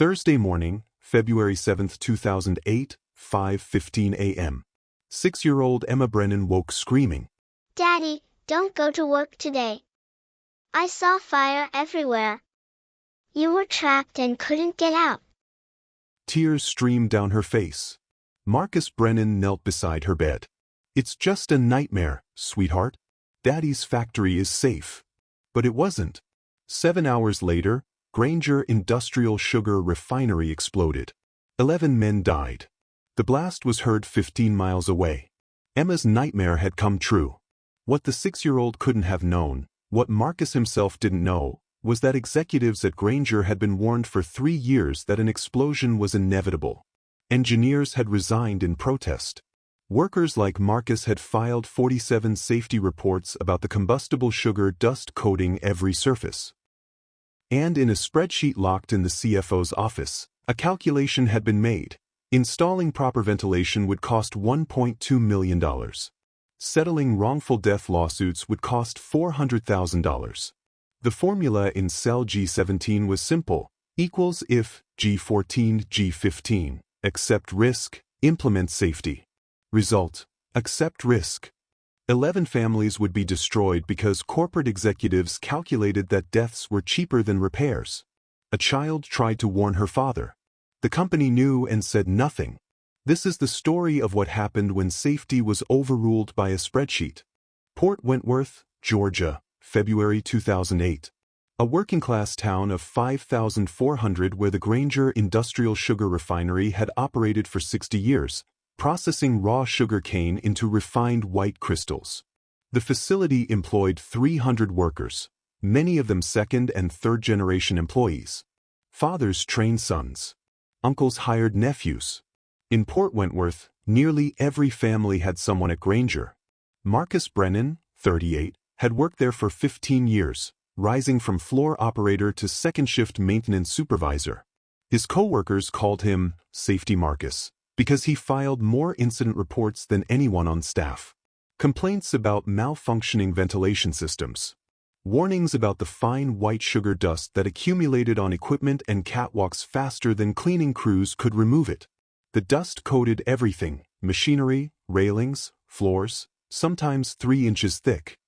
Thursday morning, February 7, 2008, 5:15 a.m. 6-year-old Emma Brennan woke screaming. "Daddy, don't go to work today. I saw fire everywhere. You were trapped and couldn't get out." Tears streamed down her face. Marcus Brennan knelt beside her bed. "It's just a nightmare, sweetheart. Daddy's factory is safe." But it wasn't. 7 hours later, Granger Industrial Sugar Refinery exploded. 11 men died. The blast was heard 15 miles away. Emma's nightmare had come true. What the 6-year-old couldn't have known, what Marcus himself didn't know, was that executives at Granger had been warned for 3 years that an explosion was inevitable. Engineers had resigned in protest. Workers like Marcus had filed 47 safety reports about the combustible sugar dust coating every surface. And in a spreadsheet locked in the CFO's office, a calculation had been made. Installing proper ventilation would cost $1.2 million. Settling wrongful death lawsuits would cost $400,000. The formula in cell G17 was simple: equals if G14, G15. Accept risk, implement safety. Result: accept risk. 11 families would be destroyed because corporate executives calculated that deaths were cheaper than repairs. A child tried to warn her father. The company knew and said nothing. This is the story of what happened when safety was overruled by a spreadsheet. Port Wentworth, Georgia, February 2008. A working-class town of 5,400 where the Granger Industrial Sugar Refinery had operated for 60 years, processing raw sugar cane into refined white crystals. The facility employed 300 workers, many of them second- and third-generation employees. Fathers trained sons. Uncles hired nephews. In Port Wentworth, nearly every family had someone at Granger. Marcus Brennan, 38, had worked there for 15 years, rising from floor operator to second-shift maintenance supervisor. His co-workers called him Safety Marcus because he filed more incident reports than anyone on staff. Complaints about malfunctioning ventilation systems. Warnings about the fine white sugar dust that accumulated on equipment and catwalks faster than cleaning crews could remove it. The dust coated everything: machinery, railings, floors, sometimes 3 inches thick.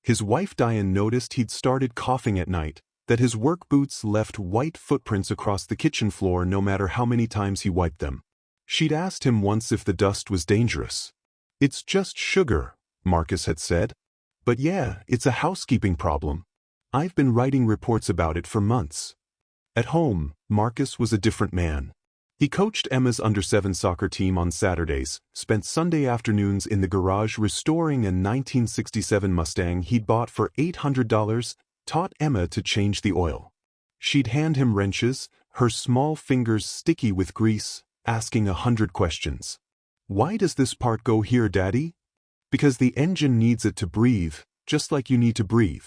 His wife Diane noticed he'd started coughing at night, that his work boots left white footprints across the kitchen floor no matter how many times he wiped them. She'd asked him once if the dust was dangerous. "It's just sugar," Marcus had said. "But yeah, it's a housekeeping problem. I've been writing reports about it for months." At home, Marcus was a different man. He coached Emma's under-7 soccer team on Saturdays, spent Sunday afternoons in the garage restoring a 1967 Mustang he'd bought for $800, taught Emma to change the oil. She'd hand him wrenches, her small fingers sticky with grease, asking 100 questions. "Why does this part go here, Daddy?" "Because the engine needs it to breathe, just like you need to breathe."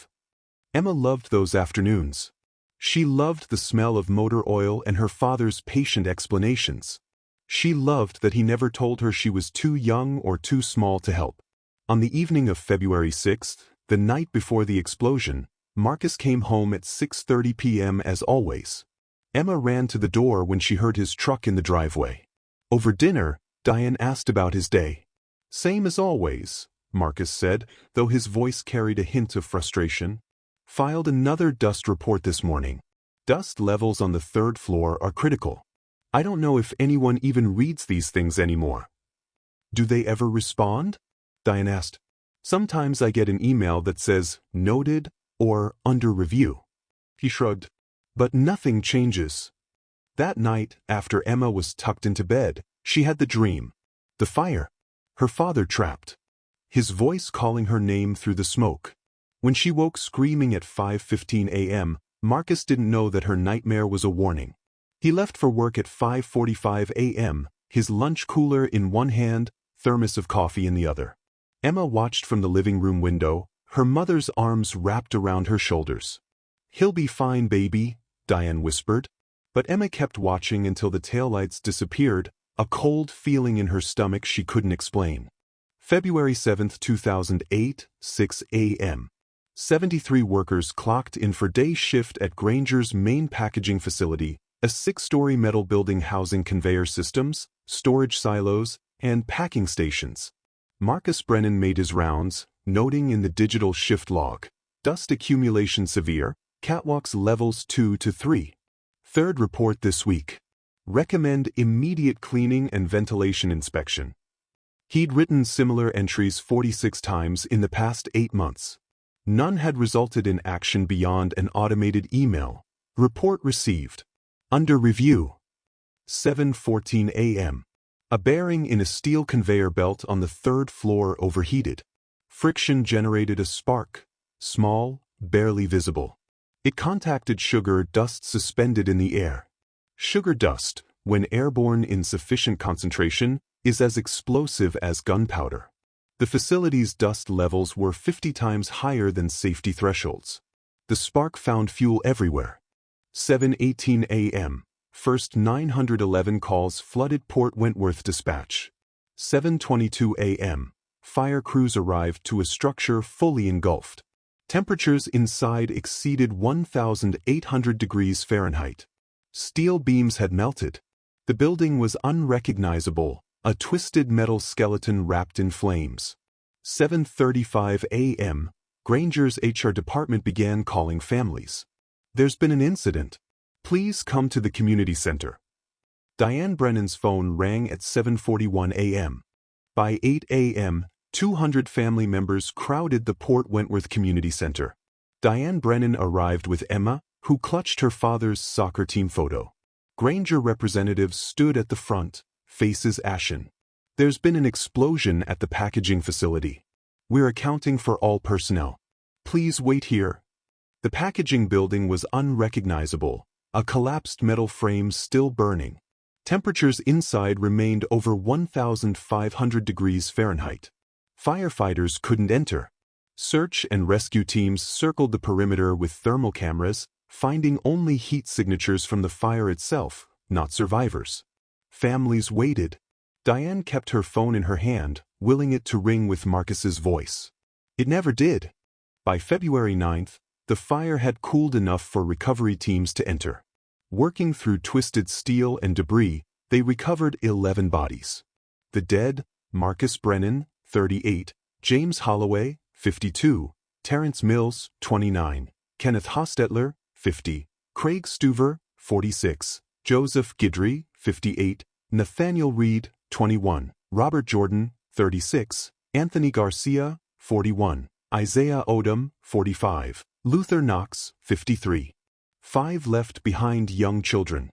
Emma loved those afternoons. She loved the smell of motor oil and her father's patient explanations. She loved that he never told her she was too young or too small to help. On the evening of February 6th, the night before the explosion, Marcus came home at 6:30 p.m. as always. Emma ran to the door when she heard his truck in the driveway. Over dinner, Diane asked about his day. "Same as always," Marcus said, though his voice carried a hint of frustration. "Filed another dust report this morning. Dust levels on the 3rd floor are critical. I don't know if anyone even reads these things anymore." "Do they ever respond?" Diane asked. "Sometimes I get an email that says, 'Noted' or 'Under review.'" He shrugged. "But nothing changes." That night, after Emma was tucked into bed, she had the dream. The fire. Her father trapped. His voice calling her name through the smoke. When she woke screaming at 5:15 a.m., Marcus didn't know that her nightmare was a warning. He left for work at 5:45 a.m., his lunch cooler in one hand, thermos of coffee in the other. Emma watched from the living room window, her mother's arms wrapped around her shoulders. "He'll be fine, baby," Diane whispered. But Emma kept watching until the taillights disappeared, a cold feeling in her stomach she couldn't explain. February 7, 2008, 6 a.m. 73 workers clocked in for day shift at Granger's main packaging facility, a 6-story metal building housing conveyor systems, storage silos, and packing stations. Marcus Brennan made his rounds, noting in the digital shift log, dust accumulation severe, catwalks levels 2 to 3. Third report this week. Recommend immediate cleaning and ventilation inspection. He'd written similar entries 46 times in the past 8 months. None had resulted in action beyond an automated email. Report received. Under review. 7:14 a.m. A bearing in a steel conveyor belt on the 3rd floor overheated. Friction generated a spark. Small, barely visible. It contacted sugar dust suspended in the air. Sugar dust, when airborne in sufficient concentration, is as explosive as gunpowder. The facility's dust levels were 50 times higher than safety thresholds. The spark found fuel everywhere. 7:18 a.m. First 911 calls flooded Port Wentworth dispatch. 7:22 a.m. Fire crews arrived to a structure fully engulfed. Temperatures inside exceeded 1,800 degrees Fahrenheit. Steel beams had melted. The building was unrecognizable, a twisted metal skeleton wrapped in flames. 7:35 a.m. Granger's HR department began calling families. There's been an incident. Please come to the community center. Diane Brennan's phone rang at 7:41 a.m. By 8 a.m., 200 family members crowded the Port Wentworth Community Center. Diane Brennan arrived with Emma, who clutched her father's soccer team photo. Granger representatives stood at the front, faces ashen. There's been an explosion at the packaging facility. We're accounting for all personnel. Please wait here. The packaging building was unrecognizable, a collapsed metal frame still burning. Temperatures inside remained over 1,500 degrees Fahrenheit. Firefighters couldn't enter. Search and rescue teams circled the perimeter with thermal cameras, finding only heat signatures from the fire itself, not survivors. Families waited. Diane kept her phone in her hand, willing it to ring with Marcus's voice. It never did. By February 9th, the fire had cooled enough for recovery teams to enter. Working through twisted steel and debris, they recovered 11 bodies. The dead, Marcus Brennan, 38, James Holloway, 52, Terrence Mills, 29, Kenneth Hostetler, 50, Craig Stuver, 46, Joseph Guidry, 58, Nathaniel Reed, 21, Robert Jordan, 36, Anthony Garcia, 41, Isaiah Odom, 45, Luther Knox, 53. 5 left behind young children.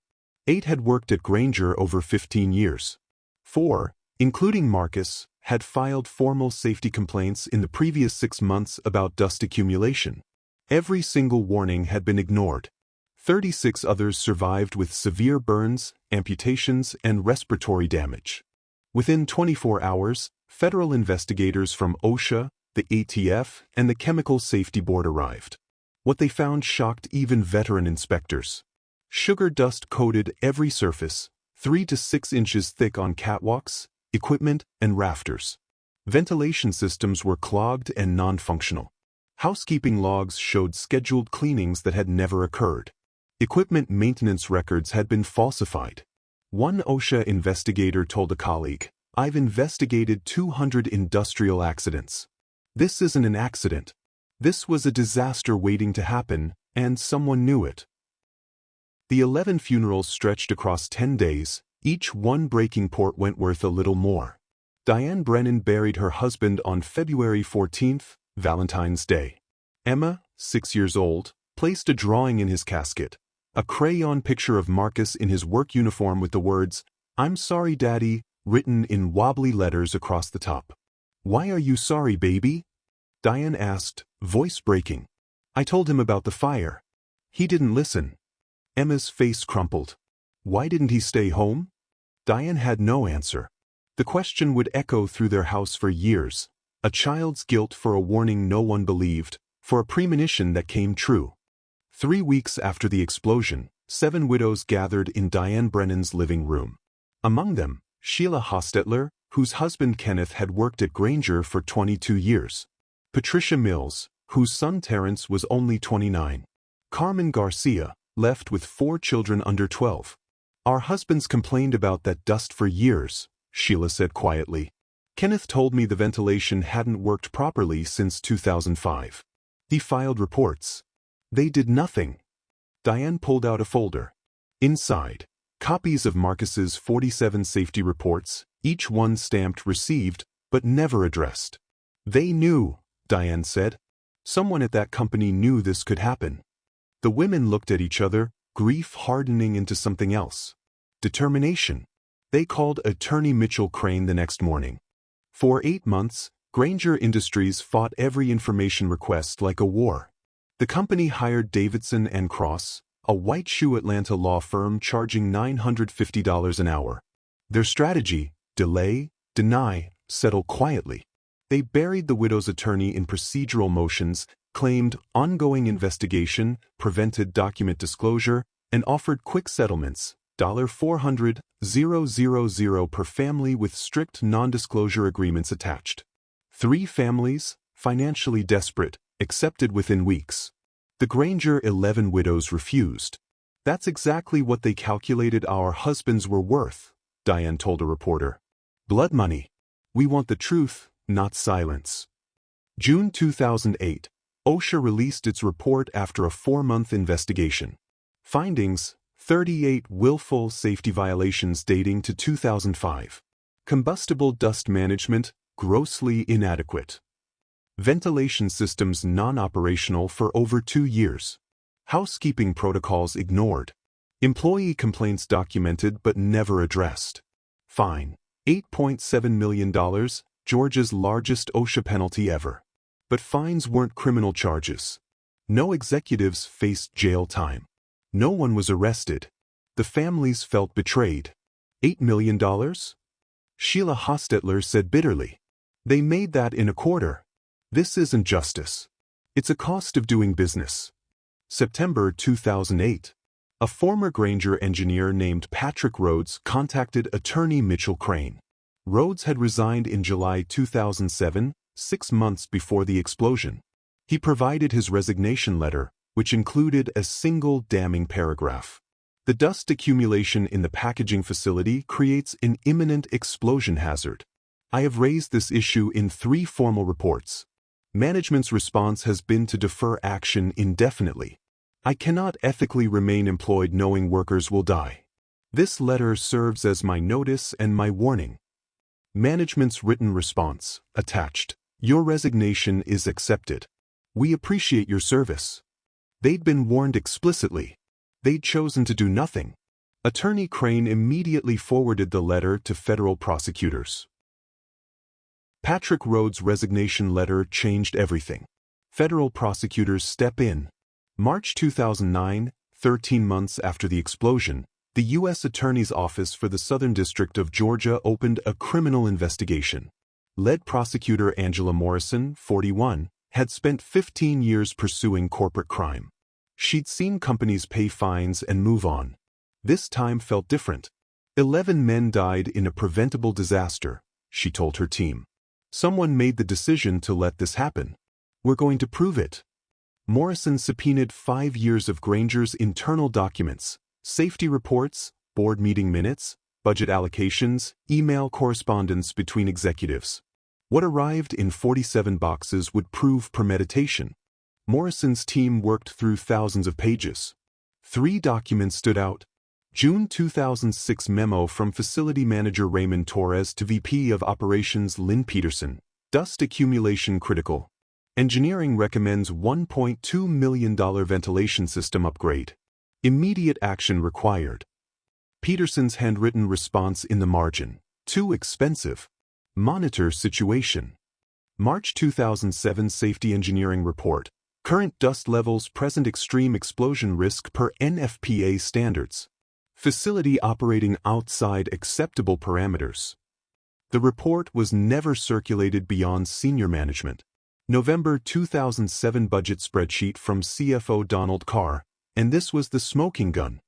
8 had worked at Granger over 15 years. 4, including Marcus, had filed formal safety complaints in the previous 6 months about dust accumulation. Every single warning had been ignored. 36 others survived with severe burns, amputations, and respiratory damage. Within 24 hours, federal investigators from OSHA, the ATF, and the Chemical Safety Board arrived. What they found shocked even veteran inspectors. Sugar dust coated every surface, 3 to 6 inches thick on catwalks, equipment, and rafters. Ventilation systems were clogged and non-functional. Housekeeping logs showed scheduled cleanings that had never occurred. Equipment maintenance records had been falsified. One OSHA investigator told a colleague, "I've investigated 200 industrial accidents. This isn't an accident. This was a disaster waiting to happen, and someone knew it." The 11 funerals stretched across 10 days, each one breaking Port Wentworth a little more. Diane Brennan buried her husband on February 14th, Valentine's Day. Emma, 6 years old, placed a drawing in his casket, a crayon picture of Marcus in his work uniform with the words, "I'm sorry, Daddy," written in wobbly letters across the top. "Why are you sorry, baby?" Diane asked, voice breaking. "I told him about the fire. He didn't listen." Emma's face crumpled. "Why didn't he stay home?" Diane had no answer. The question would echo through their house for years. A child's guilt for a warning no one believed, for a premonition that came true. 3 weeks after the explosion, 7 widows gathered in Diane Brennan's living room. Among them, Sheila Hostetler, whose husband Kenneth had worked at Granger for 22 years. Patricia Mills, whose son Terrence was only 29. Carmen Garcia, left with 4 children under 12. Our husbands complained about that dust for years, Sheila said quietly. Kenneth told me the ventilation hadn't worked properly since 2005. He filed reports. They did nothing. Diane pulled out a folder. Inside, copies of Marcus's 47 safety reports, each one stamped received, but never addressed. They knew, Diane said. Someone at that company knew this could happen. The women looked at each other, grief hardening into something else. Determination. They called Attorney Mitchell Crane the next morning. For 8 months, Granger Industries fought every information request like a war. The company hired Davidson and Cross, a white shoe Atlanta law firm charging $950 an hour. Their strategy: delay, deny, settle quietly. They buried the widow's attorney in procedural motions, claimed ongoing investigation, prevented document disclosure, and offered quick settlements, $400,000 per family with strict non-disclosure agreements attached. 3 families, financially desperate, accepted within weeks. The Granger 11 widows refused. That's exactly what they calculated our husbands were worth, Diane told a reporter. Blood money. We want the truth, not silence. June 2008. OSHA released its report after a 4-month investigation. Findings: 38 willful safety violations dating to 2005. Combustible dust management, grossly inadequate. Ventilation systems non-operational for over 2 years. Housekeeping protocols ignored. Employee complaints documented but never addressed. Fine: $8.7 million, Georgia's largest OSHA penalty ever. But fines weren't criminal charges. No executives faced jail time. No one was arrested. The families felt betrayed. $8 million? Sheila Hostetler said bitterly. They made that in a quarter. This isn't justice. It's a cost of doing business. September 2008. A former Granger engineer named Patrick Rhodes contacted attorney Mitchell Crane. Rhodes had resigned in July 2007, 6 months before the explosion. He provided his resignation letter, which included a single damning paragraph. The dust accumulation in the packaging facility creates an imminent explosion hazard. I have raised this issue in 3 formal reports. Management's response has been to defer action indefinitely. I cannot ethically remain employed knowing workers will die. This letter serves as my notice and my warning. Management's written response, attached. Your resignation is accepted. We appreciate your service. They'd been warned explicitly. They'd chosen to do nothing. Attorney Crane immediately forwarded the letter to federal prosecutors. Patrick Rhodes' resignation letter changed everything. Federal prosecutors step in. March 2009, 13 months after the explosion, the U.S. Attorney's Office for the Southern District of Georgia opened a criminal investigation. Lead prosecutor Angela Morrison, 41, had spent 15 years pursuing corporate crime. She'd seen companies pay fines and move on. This time felt different. 11 men died in a preventable disaster, she told her team. Someone made the decision to let this happen. We're going to prove it. Morrison subpoenaed 5 years of Granger's internal documents, safety reports, board meeting minutes, budget allocations, email correspondence between executives. What arrived in 47 boxes would prove premeditation. Morrison's team worked through thousands of pages. 3 documents stood out. June 2006 memo from facility manager Raymond Torres to VP of Operations Lynn Peterson. Dust accumulation critical. Engineering recommends $1.2 million ventilation system upgrade. Immediate action required. Peterson's handwritten response in the margin. Too expensive. Monitor situation. March 2007 Safety Engineering Report. Current dust levels present extreme explosion risk per NFPA standards. Facility operating outside acceptable parameters. The report was never circulated beyond senior management. November 2007 budget spreadsheet from CFO Donald Carr, and this was the smoking gun.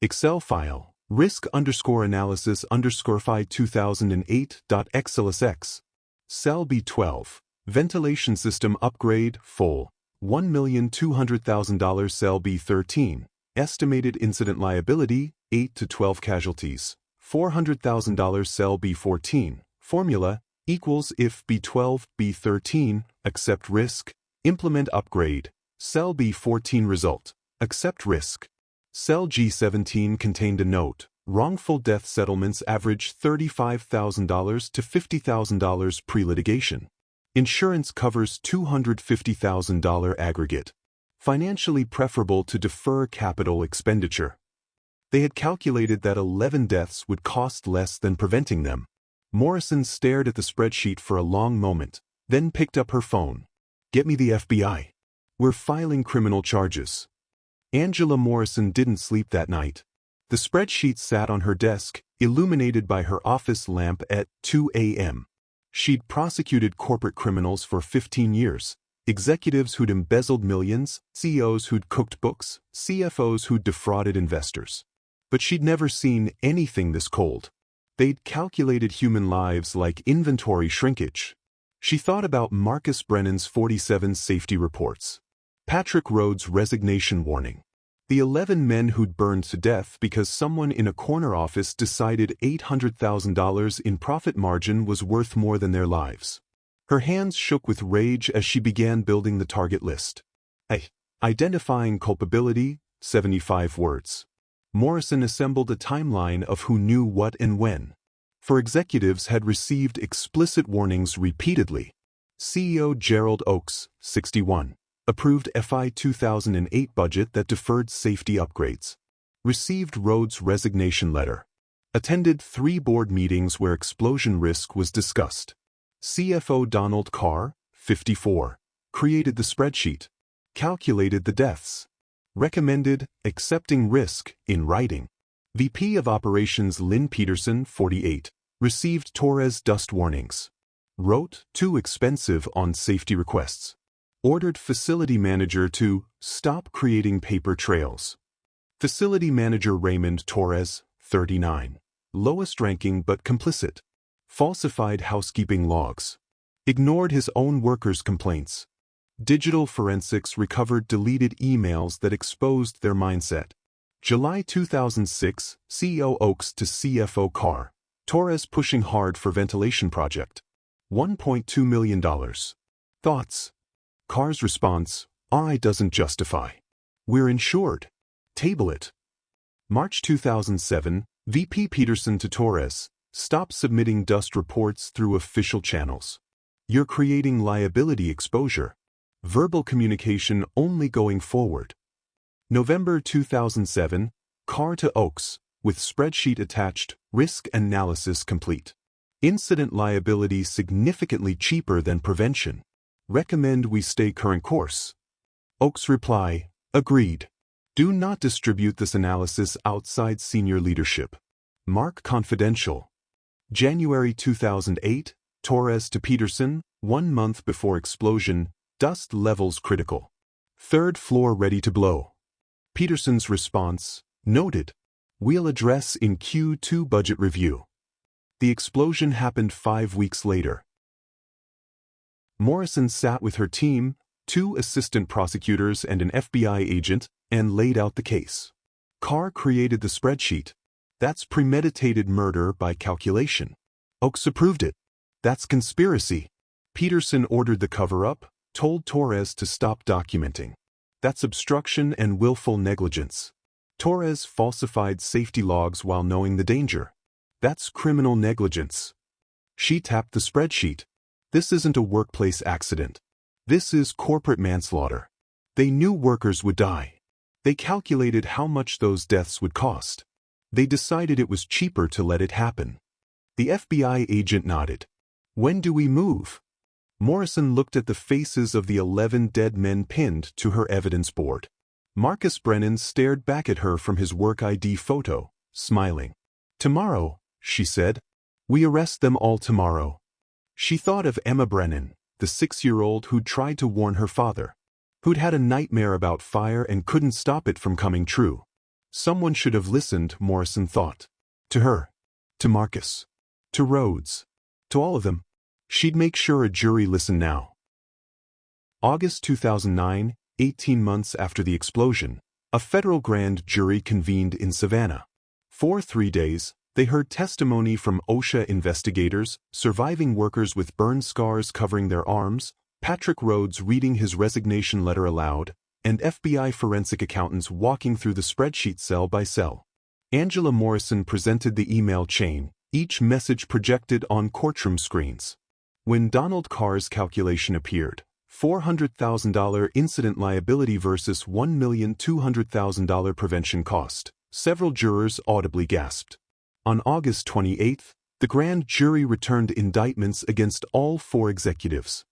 Excel file, risk_analysis_fi 2008.xlsx. Cell B12, ventilation system upgrade, full, $1,200,000 cell B13. Estimated incident liability, 8 to 12 casualties. $400,000 cell B14. Formula, equals if B12, B13, accept risk, implement upgrade. Cell B14 result, accept risk. Cell G17 contained a note. Wrongful death settlements average $35,000 to $50,000 pre-litigation. Insurance covers $250,000 aggregate. Financially preferable to defer capital expenditure. They had calculated that 11 deaths would cost less than preventing them. Morrison stared at the spreadsheet for a long moment, then picked up her phone. "Get me the FBI. We're filing criminal charges." Angela Morrison didn't sleep that night. The spreadsheet sat on her desk, illuminated by her office lamp at 2 a.m. She'd prosecuted corporate criminals for 15 years, executives who'd embezzled millions, CEOs who'd cooked books, CFOs who'd defrauded investors. But she'd never seen anything this cold. They'd calculated human lives like inventory shrinkage. She thought about Marcus Brennan's 47 safety reports. Patrick Rhodes' resignation warning. The 11 men who'd burned to death because someone in a corner office decided $800,000 in profit margin was worth more than their lives. Her hands shook with rage as she began building the target list. Identifying culpability, 75 words. Morrison assembled a timeline of who knew what and when. For executives had received explicit warnings repeatedly. CEO Gerald Oakes, 61. Approved FY 2008 budget that deferred safety upgrades. Received Rhodes' resignation letter. Attended 3 board meetings where explosion risk was discussed. CFO Donald Carr, 54. Created the spreadsheet. Calculated the deaths. Recommended accepting risk in writing. VP of Operations Lynn Peterson, 48. Received Torres dust warnings. Wrote too expensive on safety requests. Ordered facility manager to stop creating paper trails. Facility manager Raymond Torres, 39. Lowest ranking but complicit. Falsified housekeeping logs. Ignored his own workers' complaints. Digital forensics recovered deleted emails that exposed their mindset. July 2006, CEO Oakes to CFO Carr. Torres pushing hard for ventilation project. $1.2 million. Thoughts? Carr's response, "RI doesn't justify. We're insured. Table it." March 2007, VP Peterson to Torres, "Stop submitting dust reports through official channels. You're creating liability exposure. Verbal communication only going forward." November 2007, Carr to Oakes, with spreadsheet attached, risk analysis complete. Incident liability significantly cheaper than prevention. Recommend we stay current course. Oakes' reply, agreed. Do not distribute this analysis outside senior leadership. Mark confidential. January 2008, Torres to Peterson, 1 month before explosion, dust levels critical. 3rd floor ready to blow. Peterson's response, noted. We'll address in Q2 budget review. The explosion happened 5 weeks later. Morrison sat with her team, 2 assistant prosecutors and an FBI agent, and laid out the case. Carr created the spreadsheet. That's premeditated murder by calculation. Oakes approved it. That's conspiracy. Peterson ordered the cover-up, told Torres to stop documenting. That's obstruction and willful negligence. Torres falsified safety logs while knowing the danger. That's criminal negligence. She tapped the spreadsheet. This isn't a workplace accident. This is corporate manslaughter. They knew workers would die. They calculated how much those deaths would cost. They decided it was cheaper to let it happen. The FBI agent nodded. When do we move? Morrison looked at the faces of the 11 dead men pinned to her evidence board. Marcus Brennan stared back at her from his work ID photo, smiling. Tomorrow, she said. We arrest them all tomorrow. She thought of Emma Brennan, the 6-year-old who'd tried to warn her father, who'd had a nightmare about fire and couldn't stop it from coming true. Someone should have listened, Morrison thought. To her. To Marcus. To Rhodes. To all of them. She'd make sure a jury listened now. August 2009, 18 months after the explosion, a federal grand jury convened in Savannah. For 3 days, they heard testimony from OSHA investigators, surviving workers with burn scars covering their arms, Patrick Rhodes reading his resignation letter aloud, and FBI forensic accountants walking through the spreadsheet cell by cell. Angela Morrison presented the email chain, each message projected on courtroom screens. When Donald Carr's calculation appeared, $400,000 incident liability versus $1,200,000 prevention cost, several jurors audibly gasped. On August 28, the grand jury returned indictments against all 4 executives.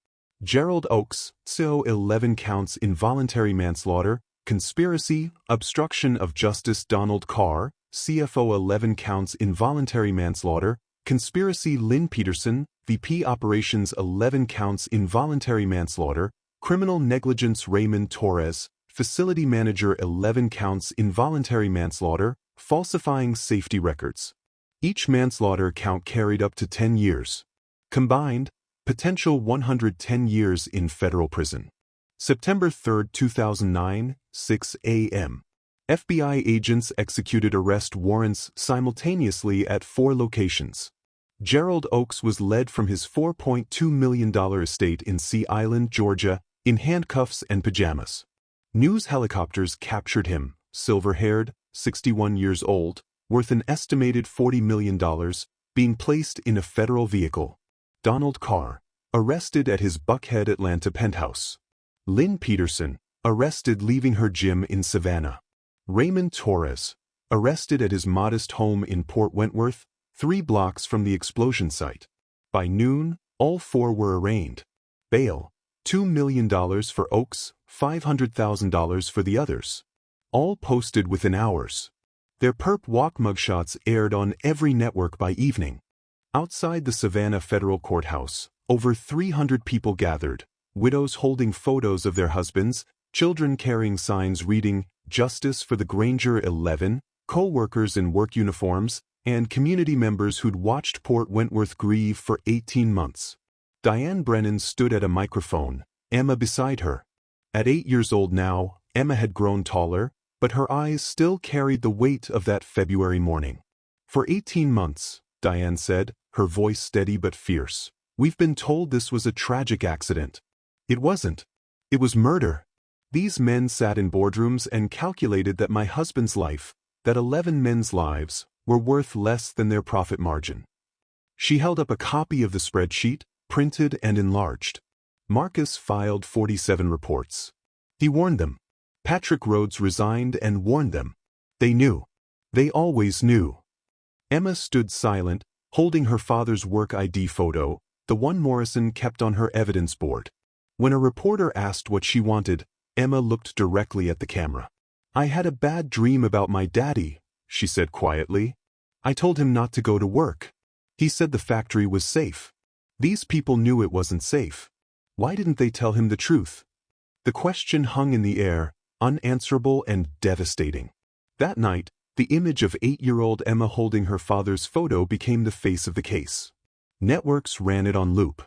Gerald Oakes, CO 11 counts involuntary manslaughter, conspiracy, obstruction of justice. Donald Carr, CFO 11 counts involuntary manslaughter, conspiracy. Lynn Peterson, VP operations 11 counts involuntary manslaughter, criminal negligence. Raymond Torres, facility manager 11 counts involuntary manslaughter, falsifying safety records. Each manslaughter count carried up to 10 years. Combined, potential 110 years in federal prison. September 3, 2009, 6 a.m. FBI agents executed arrest warrants simultaneously at 4 locations. Gerald Oakes was led from his $4.2 million estate in Sea Island, Georgia, in handcuffs and pajamas. News helicopters captured him, silver-haired, 61 years old, worth an estimated $40 million, being placed in a federal vehicle. Donald Carr, arrested at his Buckhead, Atlanta penthouse. Lynn Peterson, arrested leaving her gym in Savannah. Raymond Torres, arrested at his modest home in Port Wentworth, 3 blocks from the explosion site. By noon, all 4 were arraigned. Bail, $2 million for Oakes, $500,000 for the others. All posted within hours. Their perp walk mugshots aired on every network by evening. Outside the Savannah Federal Courthouse, over 300 people gathered, widows holding photos of their husbands, children carrying signs reading, "Justice for the Granger 11, co-workers in work uniforms, and community members who'd watched Port Wentworth grieve for 18 months. Diane Brennan stood at a microphone, Emma beside her. At 8 years old now, Emma had grown taller, but her eyes still carried the weight of that February morning. For 18 months, Diane said, her voice steady but fierce, we've been told this was a tragic accident. It wasn't. It was murder. These men sat in boardrooms and calculated that my husband's life, that 11 men's lives, were worth less than their profit margin. She held up a copy of the spreadsheet, printed and enlarged. Marcus filed 47 reports. He warned them. Patrick Rhodes resigned and warned them. They knew. They always knew. Emma stood silent, holding her father's work ID photo, the one Morrison kept on her evidence board. When a reporter asked what she wanted, Emma looked directly at the camera. I had a bad dream about my daddy, she said quietly. I told him not to go to work. He said the factory was safe. These people knew it wasn't safe. Why didn't they tell him the truth? The question hung in the air, unanswerable and devastating. That night, the image of 8-year-old Emma holding her father's photo became the face of the case. Networks ran it on loop.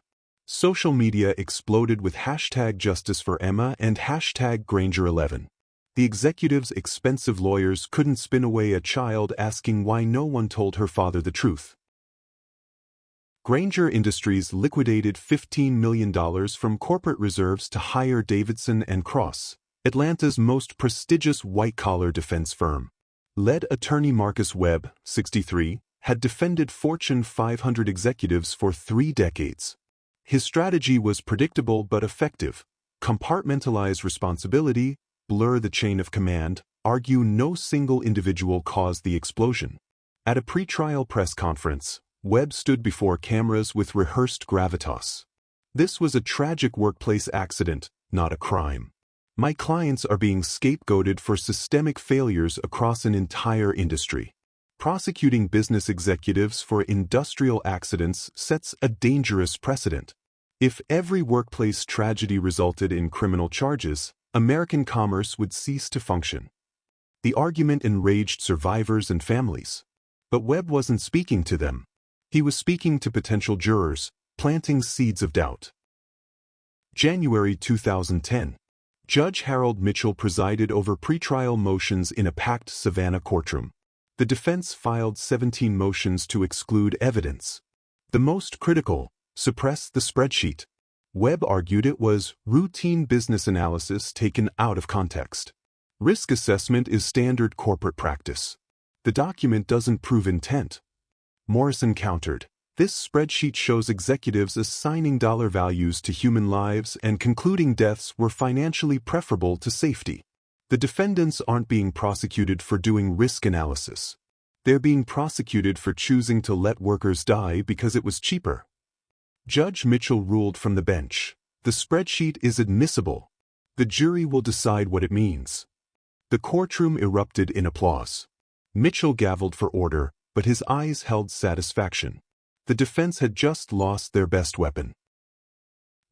Social media exploded with #JusticeForEmma and #Granger11. The executive's expensive lawyers couldn't spin away a child asking why no one told her father the truth. Granger Industries liquidated $15 million from corporate reserves to hire Davidson & Cross, Atlanta's most prestigious white-collar defense firm. Lead attorney Marcus Webb, 63, had defended Fortune 500 executives for 3 decades. His strategy was predictable but effective: compartmentalize responsibility, blur the chain of command, argue no single individual caused the explosion. At a pre-trial press conference, Webb stood before cameras with rehearsed gravitas. This was a tragic workplace accident, not a crime. My clients are being scapegoated for systemic failures across an entire industry. Prosecuting business executives for industrial accidents sets a dangerous precedent. If every workplace tragedy resulted in criminal charges, American commerce would cease to function. The argument enraged survivors and families. But Webb wasn't speaking to them. He was speaking to potential jurors, planting seeds of doubt. January 2010. Judge Harold Mitchell presided over pretrial motions in a packed Savannah courtroom. The defense filed 17 motions to exclude evidence. The most critical, suppress the spreadsheet. Webb argued it was routine business analysis taken out of context. Risk assessment is standard corporate practice. The document doesn't prove intent. Morrison countered. This spreadsheet shows executives assigning dollar values to human lives and concluding deaths were financially preferable to safety. The defendants aren't being prosecuted for doing risk analysis. They're being prosecuted for choosing to let workers die because it was cheaper. Judge Mitchell ruled from the bench. The spreadsheet is admissible. The jury will decide what it means. The courtroom erupted in applause. Mitchell gavelled for order, but his eyes held satisfaction. The defense had just lost their best weapon.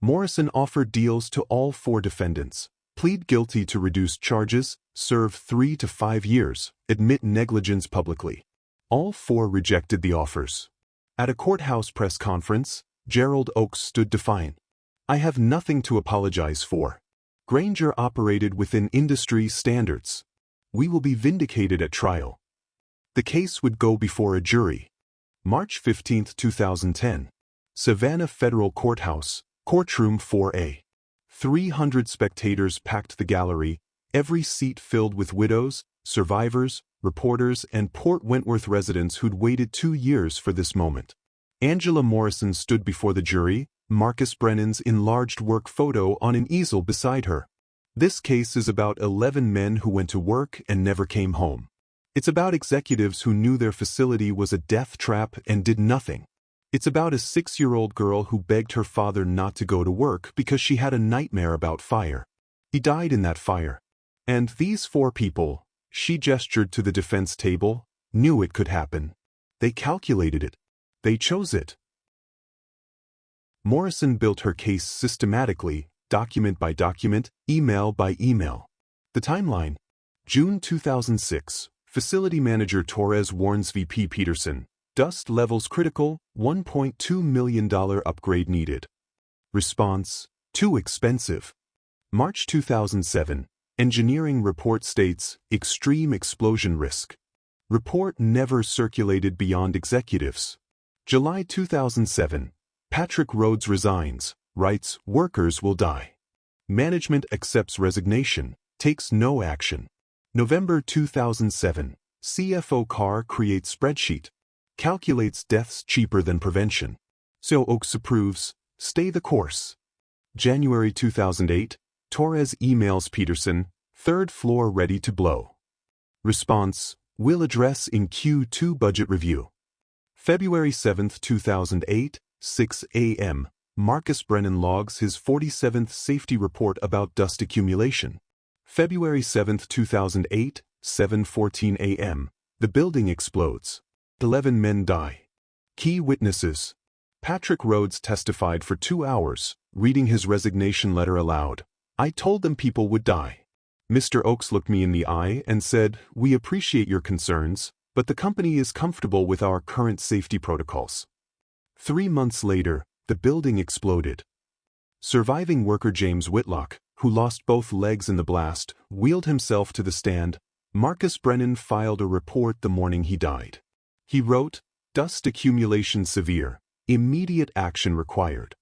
Morrison offered deals to all 4 defendants: plead guilty to reduced charges, serve 3 to 5 years, admit negligence publicly. All 4 rejected the offers. At a courthouse press conference, Gerald Oakes stood defiant. "I have nothing to apologize for. Granger operated within industry standards. We will be vindicated at trial." The case would go before a jury. March 15, 2010. Savannah Federal Courthouse, Courtroom 4A. 300 spectators packed the gallery, every seat filled with widows, survivors, reporters, and Port Wentworth residents who'd waited 2 years for this moment. Angela Morrison stood before the jury, Marcus Brennan's enlarged work photo on an easel beside her. This case is about 11 men who went to work and never came home. It's about executives who knew their facility was a death trap and did nothing. It's about a 6-year-old girl who begged her father not to go to work because she had a nightmare about fire. He died in that fire. And these 4 people, she gestured to the defense table, knew it could happen. They calculated it. They chose it. Morrison built her case systematically, document by document, email by email. The timeline. June 2006. Facility Manager Torres warns VP Peterson, dust levels critical, $1.2 million upgrade needed. Response, too expensive. March 2007, engineering report states, extreme explosion risk. Report never circulated beyond executives. July 2007, Patrick Rhodes resigns, writes, workers will die. Management accepts resignation, takes no action. November 2007, CFO Carr creates spreadsheet, calculates deaths cheaper than prevention. So Oakes approves, stay the course. January 2008, Torres emails Peterson, 3rd floor ready to blow. Response, will address in Q2 budget review. February 7, 2008, 6 a.m., Marcus Brennan logs his 47th safety report about dust accumulation. February 7, 2008, 7:14 a.m., the building explodes. 11 men die. Key witnesses. Patrick Rhodes testified for 2 hours, reading his resignation letter aloud. I told them people would die. Mr. Oakes looked me in the eye and said, we appreciate your concerns, but the company is comfortable with our current safety protocols. 3 months later, the building exploded. Surviving worker James Whitlock, who lost both legs in the blast, wheeled himself to the stand. Marcus Brennan filed a report the morning he died. He wrote, dust accumulation severe, immediate action required.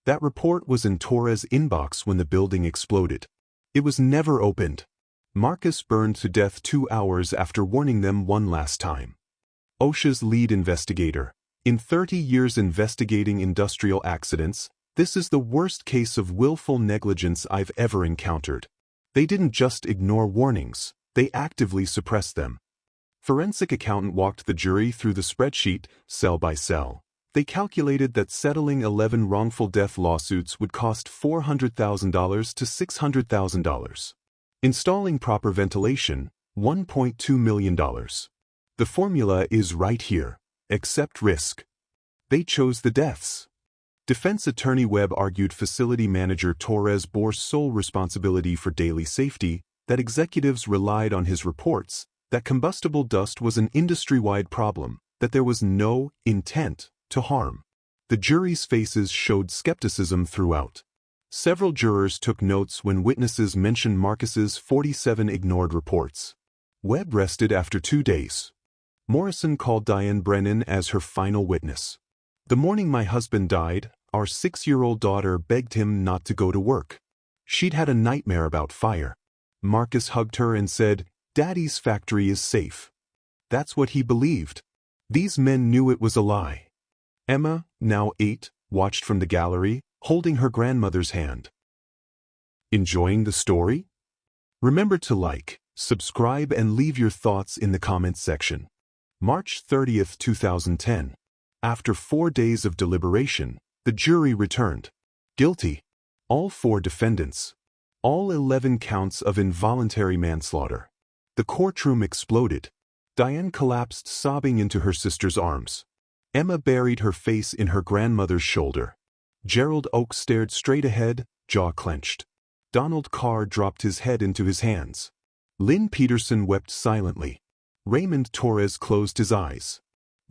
That report was in Torres' inbox when the building exploded. It was never opened. Marcus burned to death 2 hours after warning them one last time. OSHA's lead investigator. In 30 years investigating industrial accidents, this is the worst case of willful negligence I've ever encountered. They didn't just ignore warnings, they actively suppressed them. Forensic accountant walked the jury through the spreadsheet, cell by cell. They calculated that settling 11 wrongful death lawsuits would cost $400,000 to $600,000. Installing proper ventilation, $1.2 million. The formula is right here. Accept risk. They chose the deaths. Defense attorney Webb argued facility manager Torres bore sole responsibility for daily safety, that executives relied on his reports, that combustible dust was an industry-wide problem, that there was no intent to harm. The jury's faces showed skepticism throughout. Several jurors took notes when witnesses mentioned Marcus's 47 ignored reports. Webb rested after 2 days. Morrison called Diane Brennan as her final witness. The morning my husband died, our 6-year-old daughter begged him not to go to work. She'd had a nightmare about fire. Marcus hugged her and said, "Daddy's factory is safe." That's what he believed. These men knew it was a lie. Emma, now 8, watched from the gallery, holding her grandmother's hand. Enjoying the story? Remember to like, subscribe, and leave your thoughts in the comments section. March 30, 2010. After 4 days of deliberation, the jury returned. Guilty. All 4 defendants. All 11 counts of involuntary manslaughter. The courtroom exploded. Diane collapsed sobbing into her sister's arms. Emma buried her face in her grandmother's shoulder. Gerald Oakes stared straight ahead, jaw clenched. Donald Carr dropped his head into his hands. Lynn Peterson wept silently. Raymond Torres closed his eyes.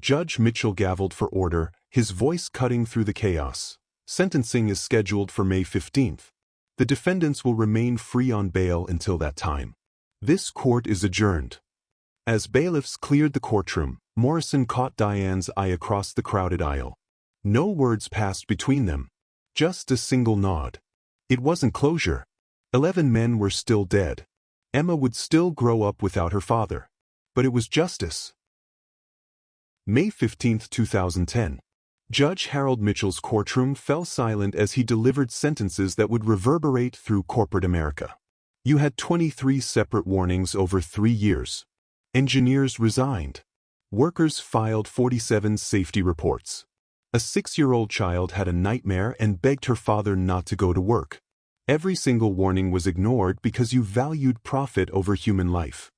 Judge Mitchell gavelled for order, his voice cutting through the chaos. Sentencing is scheduled for May 15th. The defendants will remain free on bail until that time. This court is adjourned. As bailiffs cleared the courtroom, Morrison caught Diane's eye across the crowded aisle. No words passed between them. Just a single nod. It wasn't closure. 11 men were still dead. Emma would still grow up without her father. But it was justice. May 15, 2010. Judge Harold Mitchell's courtroom fell silent as he delivered sentences that would reverberate through corporate America. You had 23 separate warnings over 3 years. Engineers resigned. Workers filed 47 safety reports. A 6-year-old child had a nightmare and begged her father not to go to work. Every single warning was ignored because you valued profit over human life.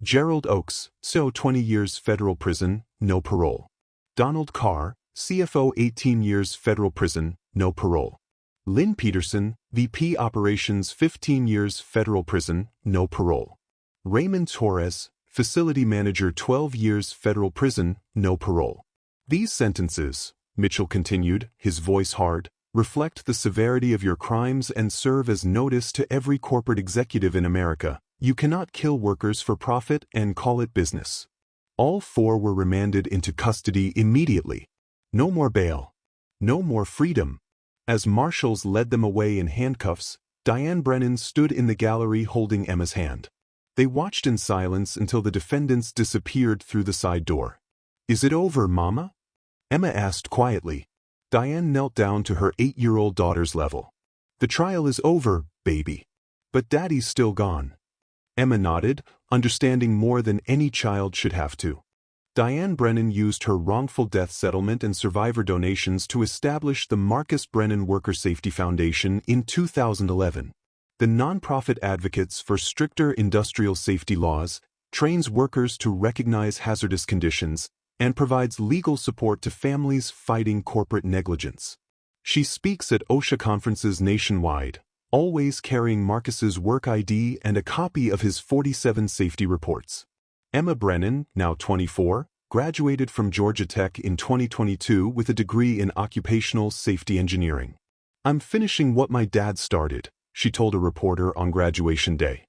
Gerald Oakes, so 20 years federal prison, no parole. Donald Carr, CFO 18 years federal prison, no parole. Lynn Peterson, VP Operations 15 years federal prison, no parole. Raymond Torres, Facility Manager 12 years federal prison, no parole. These sentences, Mitchell continued, his voice hard, reflect the severity of your crimes and serve as notice to every corporate executive in America. You cannot kill workers for profit and call it business. All 4 were remanded into custody immediately. No more bail. No more freedom. As marshals led them away in handcuffs, Diane Brennan stood in the gallery holding Emma's hand. They watched in silence until the defendants disappeared through the side door. "Is it over, Mama?" Emma asked quietly. Diane knelt down to her 8-year-old daughter's level. "The trial is over, baby. But Daddy's still gone." Emma nodded, understanding more than any child should have to. Diane Brennan used her wrongful death settlement and survivor donations to establish the Marcus Brennan Worker Safety Foundation in 2011. The nonprofit advocates for stricter industrial safety laws, trains workers to recognize hazardous conditions, and provides legal support to families fighting corporate negligence. She speaks at OSHA conferences nationwide, always carrying Marcus's work ID and a copy of his 47 safety reports. Emma Brennan, now 24, graduated from Georgia Tech in 2022 with a degree in occupational safety engineering. "I'm finishing what my dad started," she told a reporter on graduation day.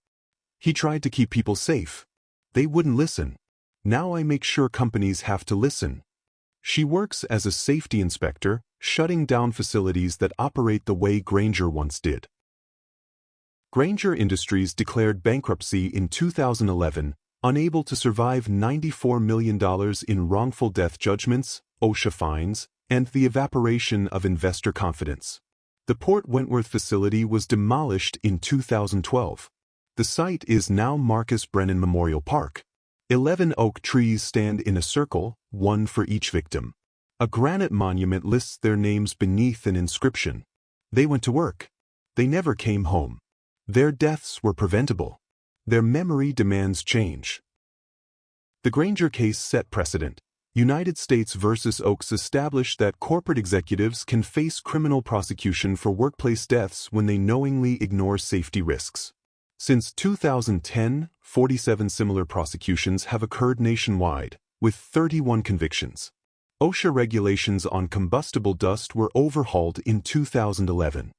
"He tried to keep people safe. They wouldn't listen. Now I make sure companies have to listen." She works as a safety inspector, shutting down facilities that operate the way Granger once did. Granger Industries declared bankruptcy in 2011, unable to survive $94 million in wrongful death judgments, OSHA fines, and the evaporation of investor confidence. The Port Wentworth facility was demolished in 2012. The site is now Marcus Brennan Memorial Park. 11 oak trees stand in a circle, one for each victim. A granite monument lists their names beneath an inscription. They went to work. They never came home. Their deaths were preventable. Their memory demands change. The Granger case set precedent. United States versus Oakes established that corporate executives can face criminal prosecution for workplace deaths when they knowingly ignore safety risks. Since 2010, 47 similar prosecutions have occurred nationwide, with 31 convictions. OSHA regulations on combustible dust were overhauled in 2011.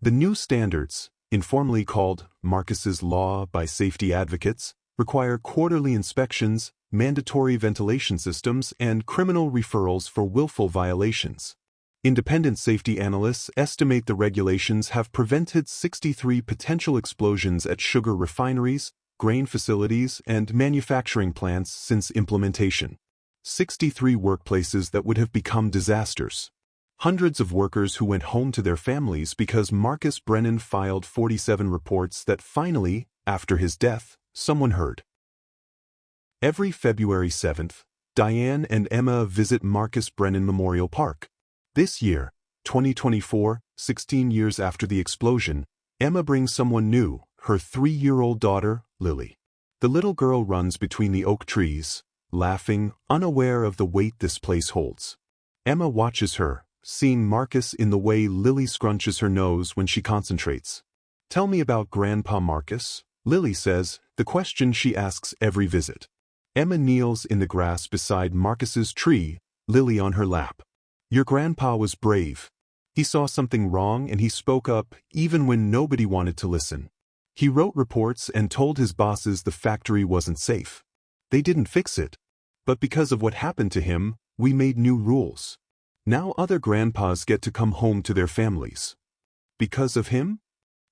The new standards, informally called Marcus's Law by safety advocates, require quarterly inspections, mandatory ventilation systems, and criminal referrals for willful violations. Independent safety analysts estimate the regulations have prevented 63 potential explosions at sugar refineries, grain facilities, and manufacturing plants since implementation. 63 workplaces that would have become disasters. Hundreds of workers who went home to their families because Marcus Brennan filed 47 reports that finally, after his death, someone heard. Every February 7th, Diane and Emma visit Marcus Brennan Memorial Park. This year, 2024, 16 years after the explosion, Emma brings someone new, her 3-year-old daughter, Lily. The little girl runs between the oak trees, laughing, unaware of the weight this place holds. Emma watches her, seeing Marcus in the way Lily scrunches her nose when she concentrates. "Tell me about Grandpa Marcus," Lily says, the question she asks every visit. Emma kneels in the grass beside Marcus's tree, Lily on her lap. "Your grandpa was brave. He saw something wrong and he spoke up even when nobody wanted to listen. He wrote reports and told his bosses the factory wasn't safe. They didn't fix it. But because of what happened to him, we made new rules. Now other grandpas get to come home to their families." "Because of him?"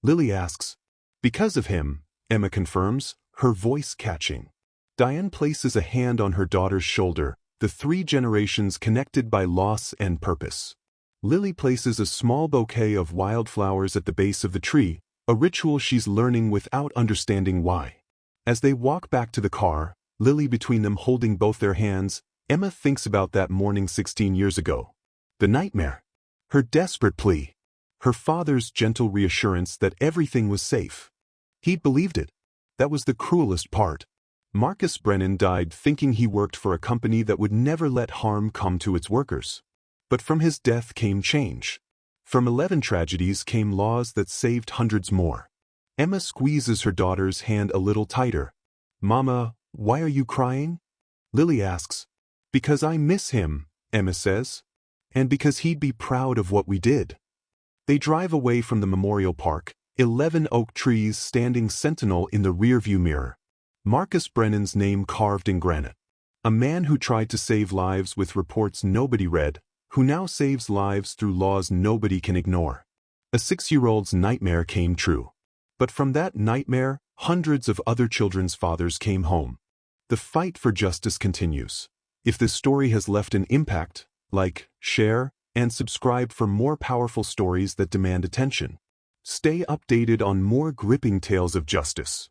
Lily asks. "Because of him," Emma confirms, her voice catching. Diane places a hand on her daughter's shoulder, the 3 generations connected by loss and purpose. Lily places a small bouquet of wildflowers at the base of the tree, a ritual she's learning without understanding why. As they walk back to the car, Lily between them holding both their hands, Emma thinks about that morning 16 years ago. The nightmare. Her desperate plea. Her father's gentle reassurance that everything was safe. He'd believed it. That was the cruelest part. Marcus Brennan died thinking he worked for a company that would never let harm come to its workers. But from his death came change. From 11 tragedies came laws that saved hundreds more. Emma squeezes her daughter's hand a little tighter. "Mama, why are you crying?" Lily asks. "Because I miss him," Emma says. "And because he'd be proud of what we did." They drive away from the memorial park, 11 oak trees standing sentinel in the rearview mirror. Marcus Brennan's name carved in granite. A man who tried to save lives with reports nobody read, who now saves lives through laws nobody can ignore. A 6-year-old's nightmare came true. But from that nightmare, hundreds of other children's fathers came home. The fight for justice continues. If this story has left an impact, like, share, and subscribe for more powerful stories that demand attention. Stay updated on more gripping tales of justice.